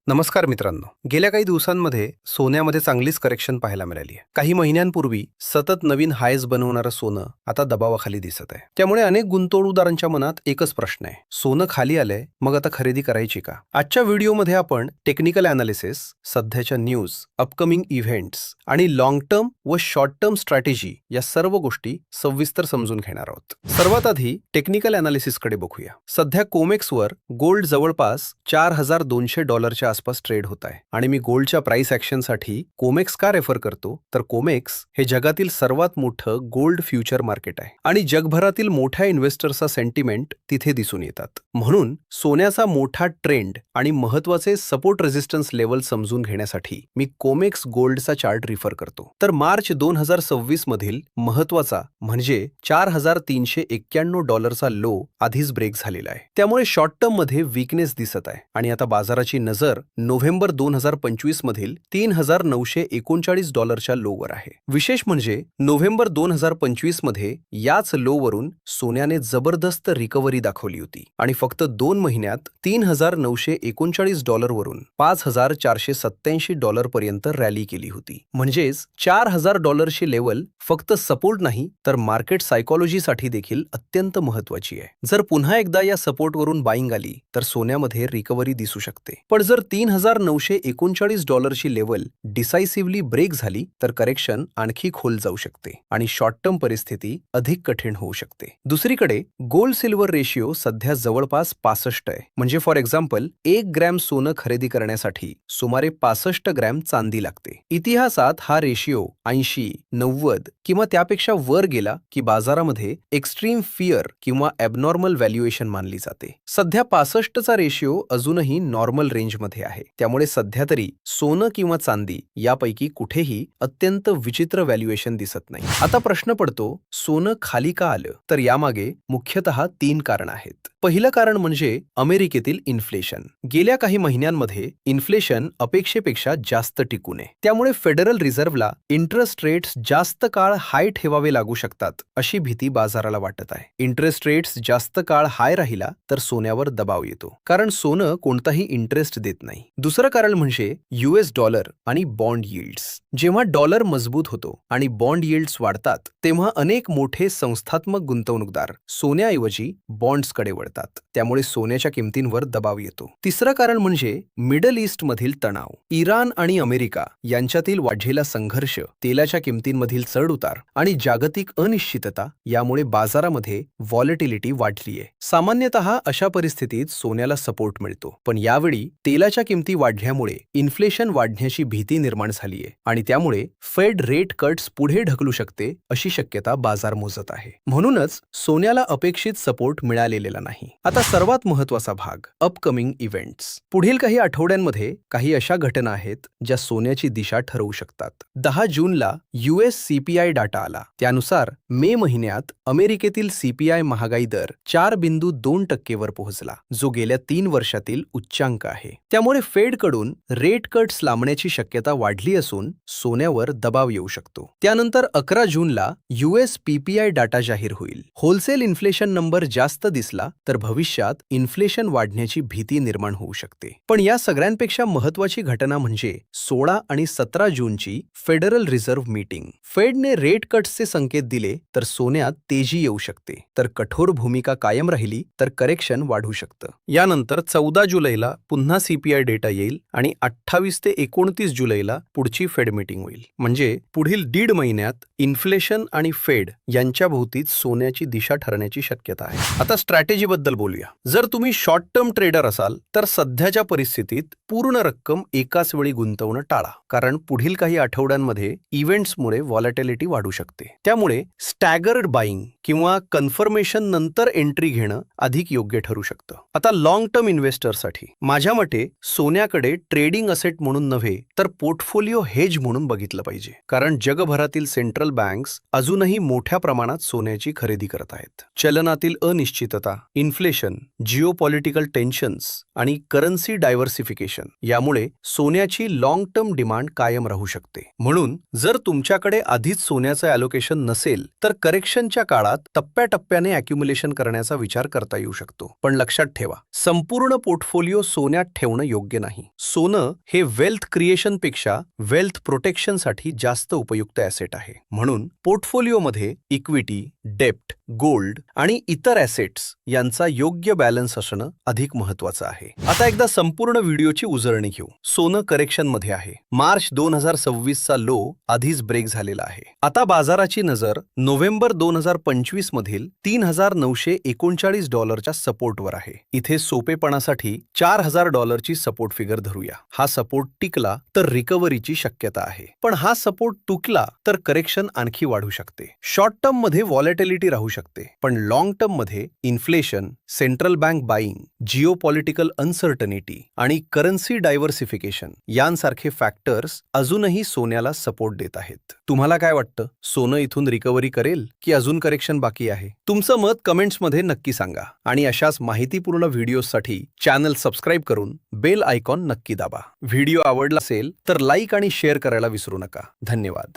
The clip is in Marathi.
नमस्कार मित्रांनो. गेल्या काही दिवसांमध्ये सोन्यामध्ये चांगलीच करेक्शन पाहायला मिळाली आहे. काही महिन्यांपूर्वी सतत नवीन हायज बनवणारं सोनं आता दबावाखाली दिसत आहे. त्यामुळे अनेक गुंतवणूकदारांच्या मनात एकच प्रश्न आहे, सोनं खाली आलंय, मग आता खरेदी करायची का? आजच्या व्हिडिओमध्ये आपण टेक्निकल अनालिसिस, सध्याच्या न्यूज, अपकमिंग इव्हेंट्स आणि लॉंग टर्म व शॉर्ट टर्म स्ट्रॅटेजी या सर्व गोष्टी सविस्तर समजून घेणार आहोत. सर्वात आधी टेक्निकल अनालिसिसकडे बघूया. सध्या कोमेक्सवर गोल्ड जवळपास $4,200 आसपास ट्रेड होत आहे आणि मी गोल्डच्या प्राइस ॲक्शनसाठी कोमेक्स का रेफर करतो तर कोमेक्स हे जगातील सर्वात मोठं गोल्ड फ्युचर मार्केट आहे आणि जगभरातील मोठ्या इन्व्हेस्टर्सचा सेंटिमेंट तिथे दिसून येतात. म्हणून सोन्याचा मोठा ट्रेंड आणि महत्त्वाचे सपोर्ट रेझिस्टन्स लेवल समजून घेण्यासाठी मी कोमेक्स गोल्डचा चार्ट रिफर करतो. तर मार्च 2026 मधील महत्त्वाचा म्हणजे $4,391 लो आधीच ब्रेक झालेला आहे. त्यामुळे शॉर्ट टर्म मध्ये वीकनेस दिसत आहे आणि आता बाजाराची नजर नोव्हेंबर 2025 मधील $3,939 लोवर आहे. विशेष म्हणजे नोव्हेंबर 2025 मध्ये याच लोवरून सोन्याने जबरदस्त रिकव्हरी दाखवली होती आणि फक्त 2 महिन्यात $3,939 वरून $5,487 पर्यंत रॅली केली होती. म्हणजेच $4,000 लेवल फक्त सपोर्ट नाही तर मार्केट सायकॉलॉजीसाठी देखील अत्यंत महत्त्वाची आहे. जर पुन्हा एकदा या सपोर्टवरून बाईंग आली तर सोन्यामध्ये रिकव्हरी दिसू शकते. पण जर $3,939 लेवल डिसाइसिव्हली ब्रेक झाली तर करेक्शन आणखी खोल जाऊ शकते आणि शॉर्ट टर्म परिस्थिती अधिक कठीण होऊ शकते. दुसरीकडे गोल्ड सिल्वर रेशिओ सध्या जवळपास 65 आहे. म्हणजे फॉर एक्झाम्पल 1 ग्रॅम सोनं खरेदी करण्यासाठी सुमारे 65 ग्रॅम चांदी लागते. इतिहासात हा रेशिओ 80, 90 किंवा त्यापेक्षा वर गेला की बाजारामध्ये एक्स्ट्रीम फिअर किंवा ॲबनॉर्मल व्हॅल्युएशन मानली जाते. सध्या 65चा रेशिओ अजूनही नॉर्मल रेंजमध्ये आहे. त्यामुळे सध्या तरी सोनं किंवा चांदी यापैकी कुठेही अत्यंत विचित्र व्हॅल्युएशन दिसत नाही. आता प्रश्न पडतो, सोनं खाली का आलं? तर यामागे मुख्यतः 3 कारण आहेत. पहिलं कारण म्हणजे अमेरिकेतील इन्फ्लेशन. गेल्या काही महिन्यांमध्ये इन्फ्लेशन अपेक्षेपेक्षा जास्त टिकून आहे. त्यामुळे फेडरल रिझर्व्हला इंटरेस्ट रेट्स जास्त काळ हाय ठेवावे लागू शकतात अशी भीती बाजाराला वाटत आहे. इंटरेस्ट रेट्स जास्त काळ हाय राहिला तर सोन्यावर दबाव येतो, कारण सोनं कोणताही इंटरेस्ट देत नाही. दुसरं कारण म्हणजे US डॉलर आणि बॉन्ड यील्ड्स. जेव्हा डॉलर मजबूत होतो आणि बॉन्ड यील्ड्स वाढतात तेव्हा अनेक मोठे संस्थात्मक गुंतवणूकदार सोन्याऐवजी बॉन्ड्सकडे वळतात. त्यामुळे सोन्याच्या किमतींवर दबाव येतो. तिसरं कारण म्हणजे मिडल ईस्ट मधील तणाव. इराण आणि अमेरिका यांच्यातील वाढलेला संघर्ष, तेलाच्या किमतींमधील चढउतार आणि जागतिक अनिश्चितता यामुळे बाजारामध्ये व्हॉलेटिलिटी वाढलीय. सामान्यतः अशा परिस्थितीत सोन्याला सपोर्ट मिळतो, पण यावेळी तेलाच्या किमती वाढल्यामुळे इन्फ्लेशन वाढण्याची भीती निर्माण झालीय आणि त्यामुळे फेड रेट कट्स पुढे ढकलू शकते अशी शक्यता बाजार मोजत आहे. म्हणूनच सोन्याला अपेक्षित सपोर्ट मिळालेला नाही. आता सर्वात महत्त्वाचा भाग, अपकमिंग इव्हेंट्स. पुढील काही आठवड्यांमध्ये काही अशा घटना आहेत ज्या सोन्याची दिशा ठरवू शकतात. 10 जूनला US CPI डाटा आला. त्यानुसार मे महिन्यात अमेरिकेतील CPI महागाई दर 4.2% वर पोहोचला, जो गेल्या 3 वर्षातील उच्चांक आहे. त्यामुळे फेडकडून रेट कट्स लांबण्याची शक्यता वाढली असून सोन्यावर दबाव येऊ शकतो. त्यानंतर 11 जूनला US PPI डाटा जाहीर होईल. होलसेल इन्फ्लेशन नंबर जास्त दिसला तर भविष्यात इन्फ्लेशन वाढण्याची भीती निर्माण होऊ शकते. पण या सगळ्यांपेक्षा महत्त्वाची घटना म्हणजे 16 आणि 17 जूनची फेडरल रिझर्व्ह मीटिंग. फेडने रेट कट्सचे संकेत दिले तर सोन्यात तेजी येऊ शकते, तर कठोर भूमिका कायम राहिली तर करेक्शन वाढू शकतं. यानंतर 14 जुलैला पुन्हा CPI डेटा येईल आणि 28 ते 29 जुलैला पुढची फेड मीटिंग होईल. म्हणजे पुढील 1.5 महिन्यात इन्फ्लेशन आणि फेड यांच्या भोवतीच सोन्याची दिशा ठरण्याची शक्यता आहे. आता स्ट्रॅटेजीबद्दल बोलूया. जर तुम्ही शॉर्ट टर्म ट्रेडर असाल तर सध्याच्या परिस्थितीत पूर्ण रक्कम एकाच वेळी गुंतवणं टाळा, कारण पुढील काही आठवड्यांमध्ये इव्हेंट्समुळे व्हॉलेटिलिटी वाढू शकते. त्यामुळे स्टॅगर्ड बाईंग किंवा कन्फर्मेशन नंतर एंट्री घेणं अधिक योग्य ठरू शकतं. आता लॉंग टर्म इन्व्हेस्टरसाठी माझ्या मते सोन्याकडे ट्रेडिंग असेट म्हणून नव्हे तर पोर्टफोलिओ हेज म्हणून बघितलं पाहिजे, कारण जगभरातील सेंट्रल बँक्स अजूनही मोठ्या प्रमाणात सोन्याची खरेदी करत आहेत. चलनातील अनिश्चितता, इन्फ्लेशन, जिओपॉलिटिकल टेन्शन्स आणि करन्सी डायव्हर्सिफिकेशन यामुळे सोन्याची लॉंग टर्म डिमांड कायम राहू शकते. म्हणून जर तुमच्याकडे आधीच सोन्याचं ॲलोकेशन नसेल तर करेक्शनच्या काळात टप्प्याटप्प्याने ॲक्युम्युलेशन करण्याचा विचार करता येऊ शकतो. पण लक्षात ठेवा, संपूर्ण पोर्टफोलिओ सोन्यात ठेवणं योग्य नाही. सोनं हे वेल्थ क्रिएशनपेक्षा वेल्थ प्रोटेक्शनसाठी जास्त उपयुक्त ॲसेट आहे. म्हणून पोर्टफोलिओमध्ये इक्विटी, डेप्ट, गोल्ड आणि इतर ॲसेट्स यांचा योग्य बॅलन्स असणं अधिक महत्त्वाचं आहे. आता एकदा संपूर्ण व्हिडिओची उजळणी घेऊ. सोनं करेक्शनमध्ये आहे. मार्च 2026चा लो आधीच ब्रेक झालेला आहे. आता बाजाराची नजर नोव्हेंबर 2025 मधील $3,939च्या सपोर्टवर आहे. इथे सोपेपणासाठी $4,000ची सपोर्ट फिगर धरूया. हा सपोर्ट टिकला तर रिकव्हरीची शक्यता आहे. पण हा सपोर्ट तुटला तर करेक्शन आणखी वाढू शकते. शॉर्ट टर्म मध्ये व्हॉलेटिलिटी राहू शकते, पण लॉंग टर्म मध्ये inflation, central bank buying, geopolitical uncertainty आणि करन्सी डायव्हर्सिफिकेशन यांसारखे फॅक्टर्स अजूनही सोन्याला सपोर्ट देत आहेत. तुम्हाला काय वाटतं? सोनं इथून रिकव्हरी करेल की अजून करेक्शन बाकी आहे? तुमचं मत कमेंट्समध्ये नक्की सांगा आणि अशाच माहितीपूर्ण व्हिडिओसाठी चॅनल सबस्क्राईब करून बेल आयकॉन नक्की दाबा. व्हिडिओ आवडला असेल तर लाईक आणि शेअर करायला विसरू नका. धन्यवाद.